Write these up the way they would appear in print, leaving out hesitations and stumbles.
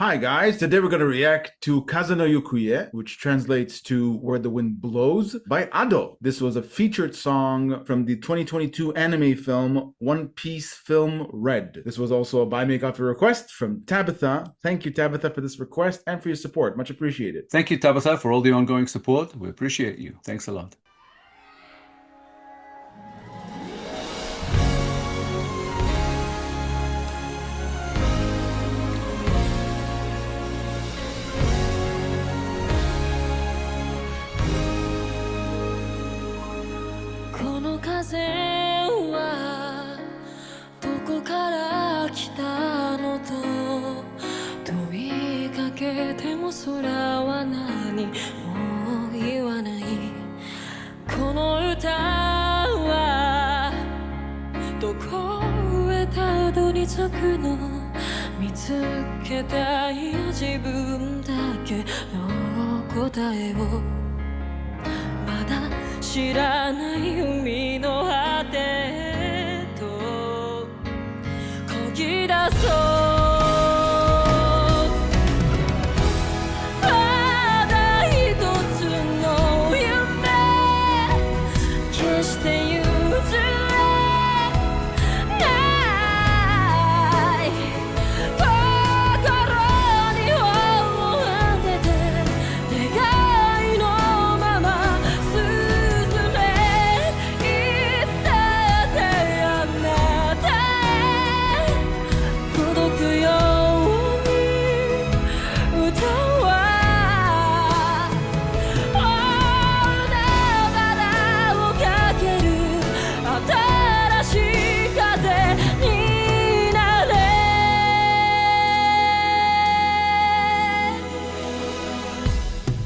Hi guys, today we're going to react to風のゆくえ, which translates to Where the Wind Blows, by Ado. This was a featured song from the 2022 anime film One Piece Film Red. This was also a BuyMeACoffee request from Tabitha. Thank you, Tabitha, for this request and for your support. Much appreciated. Thank you, Tabitha, for all the ongoing support. We appreciate you. Thanks a lot. この風はどこから来たのと問いかけても空は何も言わない。この歌はどこへたどり着くの、見つけたい自分だけの答えをまだ知らない海の果てと漕ぎ出そう。まだ一つの夢決して譲れない心に本を当てて願いのまま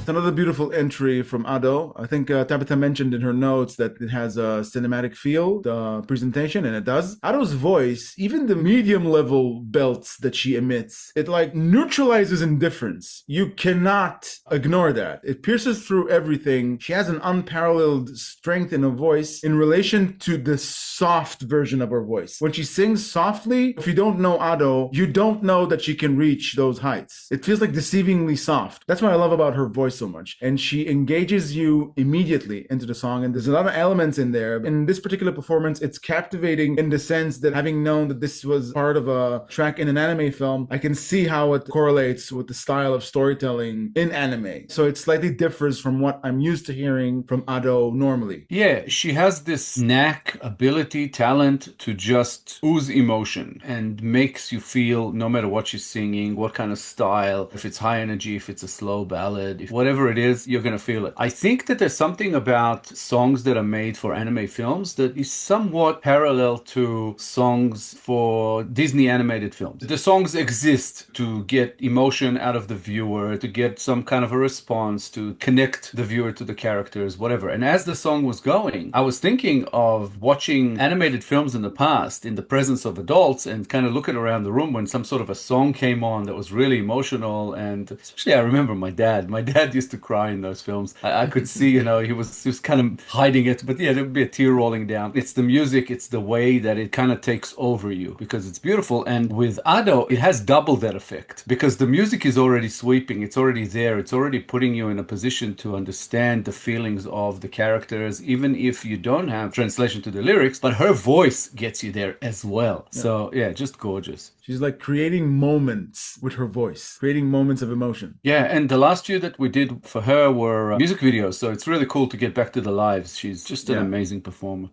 Another beautiful entry from Ado. I think Tabitha mentioned in her notes that it has a cinematic feel, the presentation, and it does. Ado's voice, even the medium level belts that she emits, it like neutralizes indifference. You cannot ignore that. It pierces through everything. She has an unparalleled strength in her voice in relation to the soft version of her voice. When she sings softly, if you don't know Ado, you don't know that she can reach those heights. It feels like deceivingly soft. That's what I love about her voice so much. And she engages you immediately into the song, and there's a lot of elements in there. In this particular performance, it's captivating in the sense that, having known that this was part of a track in an anime film, I can see how it correlates with the style of storytelling in anime. So it slightly differs from what I'm used to hearing from Ado normally. Yeah, she has this knack, ability, talent to just ooze emotion and makes you feel, no matter what she's singing, what kind of style, if it's high energy, if it's a slow ballad, if whatever it is, you're going to feel it. I think that there's something about songs that are made for anime films that is somewhat parallel to songs for Disney animated films. The songs exist to get emotion out of the viewer, to get some kind of a response, to connect the viewer to the characters, whatever. And as the song was going, I was thinking of watching animated films in the past in the presence of adults and kind of looking around the room when some sort of a song came on that was really emotional. And especially I remember my dad used to cry in those films. I could see, he was kind of hiding it, but yeah, there'd be a tear rolling down. It's the music, it's the way that it kind of takes over you because it's beautiful. And with Ado, it has double that effect because the music is already sweeping, it's already there, it's already putting you in a position to understand the feelings of the characters, even if you don't have translation to the lyrics, but her voice gets you there as well. Yeah. So yeah, just gorgeous. She's like creating moments with her voice, creating moments of emotion. Yeah, and the last few that we did for her were music videos, so it's really cool to get back to the lives. She's just an amazing performer.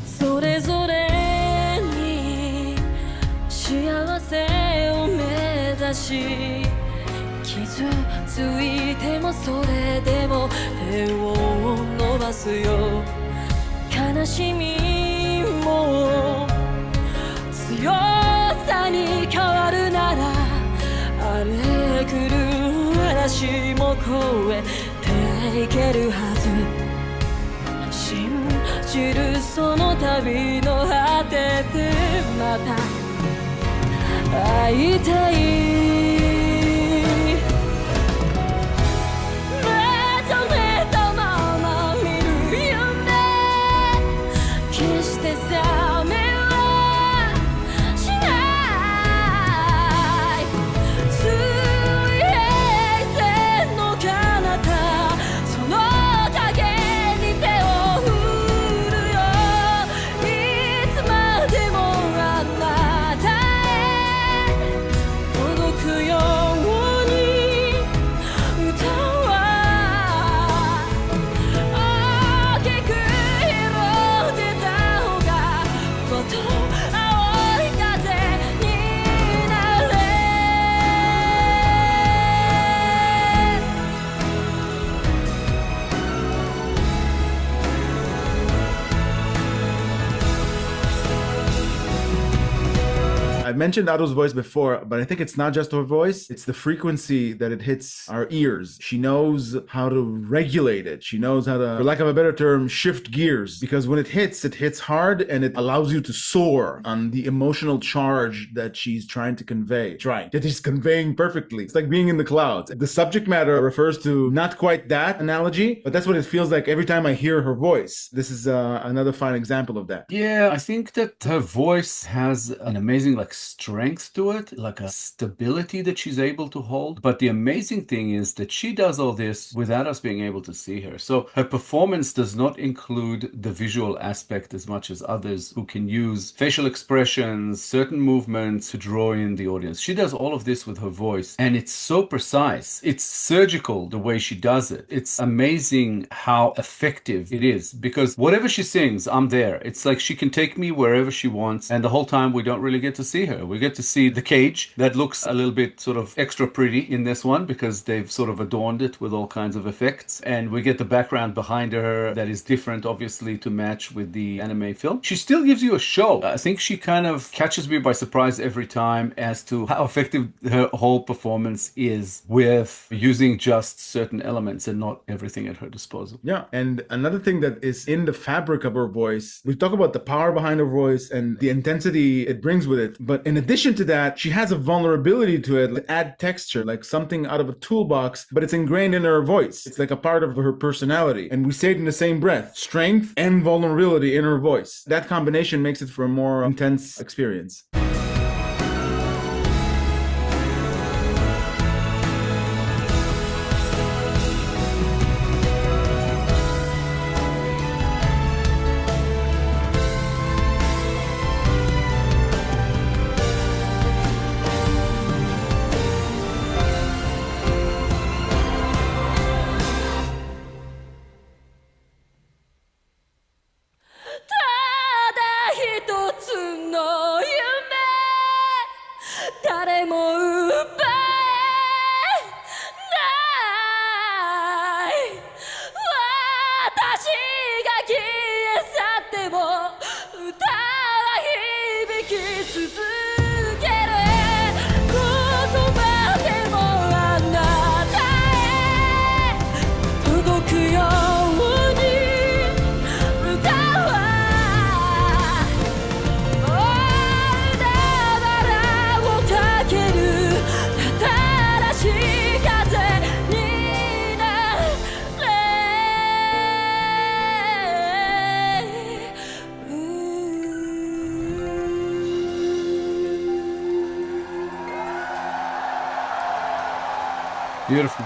それぞれに幸せを目指し傷ついてもそれでも手を伸ばすよ。悲しみも強さに変わるなら荒れ狂う嵐も越えていけるはず。信じるその旅の果てでまた会いたい。目覚めたまま見る夢決して覚めはしない。I've mentioned Ado's voice before, but I think it's not just her voice, it's the frequency that it hits our ears. She knows how to regulate it. She knows how to, for lack of a better term, shift gears. Because when it hits hard and it allows you to soar on the emotional charge that she's trying to convey. That he's conveying perfectly. It's like being in the clouds. The subject matter refers to not quite that analogy, but that's what it feels like every time I hear her voice. This is another fine example of that. Yeah, I think that her voice has an amazing strength to it, like a stability that she's able to hold. But the amazing thing is that she does all this without us being able to see her. So her performance does not include the visual aspect as much as others who can use facial expressions, certain movements to draw in the audience. She does all of this with her voice, and it's so precise. It's surgical the way she does it. It's amazing how effective it is, because whatever she sings, I'm there. It's like she can take me wherever she wants, and the whole time we don't really get to see her. We get to see the cage that looks a little bit sort of extra pretty in this one because they've sort of adorned it with all kinds of effects, and we get the background behind her that is different, obviously, to match with the anime film. She still gives you a show. I think she kind of catches me by surprise every time as to how effective her whole performance is with using just certain elements and not everything at her disposal. Yeah, and another thing that is in the fabric of her voice, we talk about the power behind her voice and the intensity it brings with it. But in addition to that, she has a vulnerability to it, add texture, like something out of a toolbox, but it's ingrained in her voice. It's like a part of her personality. And we say it in the same breath, strength and vulnerability in her voice. That combination makes it for a more intense experience. Beautiful.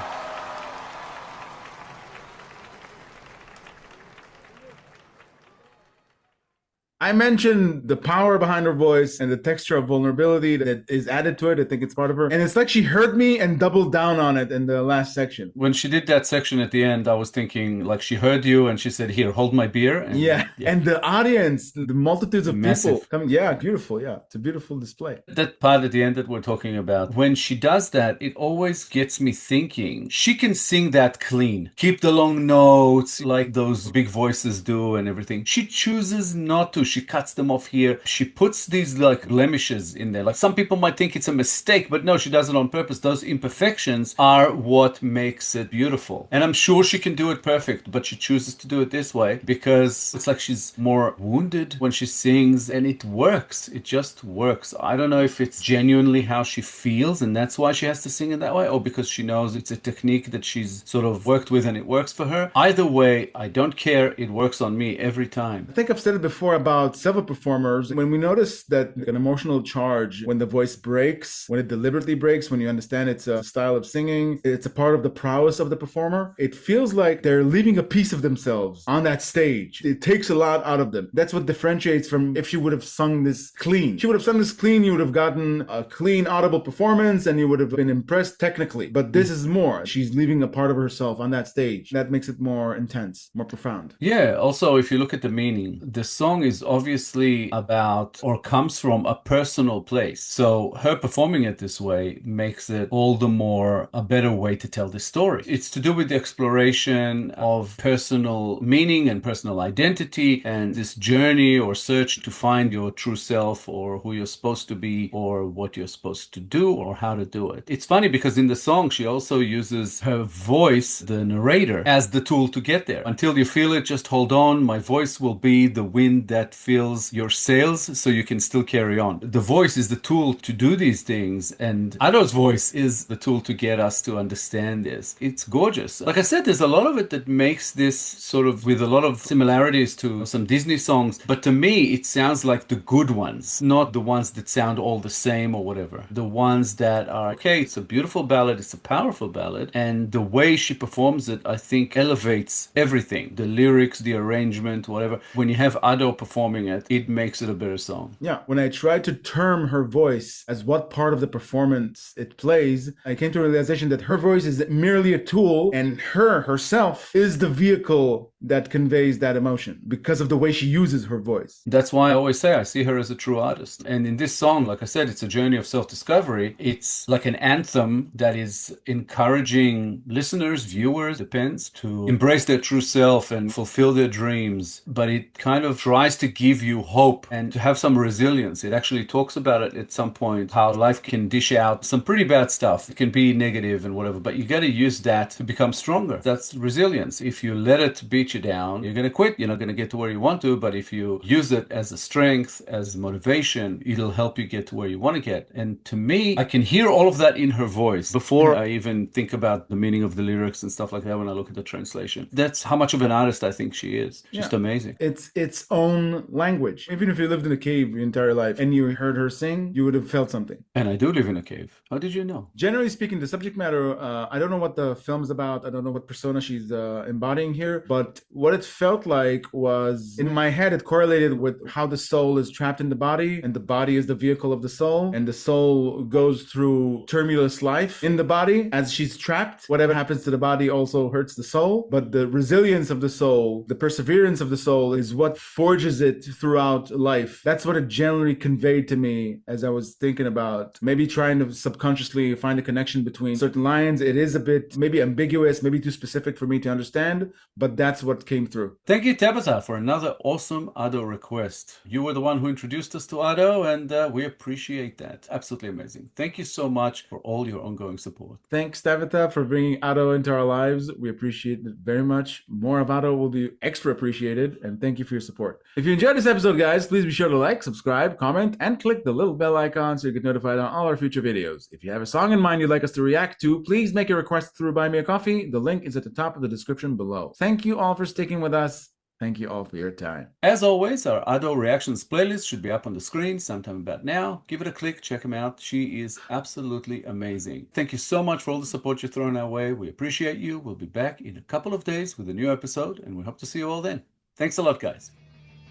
I mentioned the power behind her voice and the texture of vulnerability that is added to it. I think it's part of her. And it's like she heard me and doubled down on it in the last section. When she did that section at the end, I was thinking like she heard you and she said, "Here, hold my beer." And, yeah. And the audience, the multitudes of Massive. people coming. Yeah, beautiful. Yeah, it's a beautiful display. That part at the end that we're talking about, when she does that, it always gets me thinking, she can sing that clean. Keep the long notes like those big voices do and everything. She chooses not to. She cuts them off here. She puts these like blemishes in there. Like some people might think it's a mistake, but no, she does it on purpose. Those imperfections are what makes it beautiful. And I'm sure she can do it perfect, but she chooses to do it this way because it's like she's more wounded when she sings, and it works. It just works. I don't know if it's genuinely how she feels and that's why she has to sing it that way, or because she knows it's a technique that she's sort of worked with and it works for her. Either way, I don't care. It works on me every time. I think I've said it before about several performers. When we notice that an emotional charge, when the voice breaks, when it deliberately breaks, when you understand it's a style of singing, it's a part of the prowess of the performer, it feels like they're leaving a piece of themselves on that stage. It takes a lot out of them. That's what differentiates from if she would have sung this clean. She would have sung this clean, you would have gotten a clean, audible performance, and you would have been impressed technically. But this is more. She's leaving a part of herself on that stage. That makes it more intense, more profound. Yeah, also, if you look at the meaning, the song is obviously about or comes from a personal place. So her performing it this way makes it all the more a better way to tell the story. It's to do with the exploration of personal meaning and personal identity and this journey or search to find your true self or who you're supposed to be or what you're supposed to do or how to do it. It's funny because in the song she also uses her voice, the narrator, as the tool to get there. Until you feel it, just hold on. My voice will be the wind that fills your sails so you can still carry on. The voice is the tool to do these things, and Ado's voice is the tool to get us to understand this. It's gorgeous. Like I said, there's a lot of it that makes this sort of with a lot of similarities to some Disney songs, but to me it sounds like the good ones, not the ones that sound all the same or whatever. The ones that are, okay, it's a beautiful ballad, it's a powerful ballad, and the way she performs it, I think, elevates everything. The lyrics, the arrangement, whatever. When you have Ado performing it, it makes it a better song. Yeah, when I tried to term her voice as what part of the performance it plays, I came to a realization that her voice is merely a tool and her herself is the vehicle that conveys that emotion because of the way she uses her voice. That's why I always say I see her as a true artist. And in this song, like I said, it's a journey of self-discovery. It's like an anthem that is encouraging listeners, viewers, depends, to embrace their true self and fulfill their dreams. But it kind of tries to give you hope and to have some resilience. It actually talks about it at some point, how life can dish out some pretty bad stuff. It can be negative and whatever, but you got to use that to become stronger. That's resilience. If you let it beat you down, you're going to quit. You're not going to get to where you want to, but if you use it as a strength, as motivation, it'll help you get to where you want to get. And to me, I can hear all of that in her voice before I even think about the meaning of the lyrics and stuff like that when I look at the translation. That's how much of an artist I think she is. Just amazing. It's its own language. Even if you lived in a cave your entire life and you heard her sing, you would have felt something. And I do live in a cave. How did you know? Generally speaking, the subject matter, I don't know what the film is about. I don't know what persona she's embodying here, but what it felt like was, in my head, it correlated with how the soul is trapped in the body, and the body is the vehicle of the soul, and the soul goes through tumultuous life in the body as she's trapped. Whatever happens to the body also hurts the soul, but the resilience of the soul, the perseverance of the soul is what forges it throughout life. That's what it generally conveyed to me as I was thinking about maybe trying to subconsciously find a connection between certain lines. It is a bit maybe ambiguous, maybe too specific for me to understand, but that's what came through. Thank you, Tabitha, for another awesome Ado request. You were the one who introduced us to Ado, and we appreciate that. Absolutely amazing. Thank you so much for all your ongoing support. Thanks, Tabitha, for bringing Ado into our lives. We appreciate it very much. More of Ado will be extra appreciated, and thank you for your support. If you enjoyed this episode, guys, please be sure to like, subscribe, comment, and click the little bell icon so you get notified on all our future videos. If you have a song in mind you'd like us to react to, please make a request through Buy Me a Coffee. The link is at the top of the description below. Thank you all for sticking with us. Thank you all for your time. As always, our Ado Reactions playlist should be up on the screen sometime about now. Give it a click, check him out. She is absolutely amazing. Thank you so much for all the support you're throwing our way. We appreciate you. We'll be back in a couple of days with a new episode, and we hope to see you all then. Thanks a lot, guys.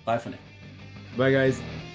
Bye for now. Bye, guys.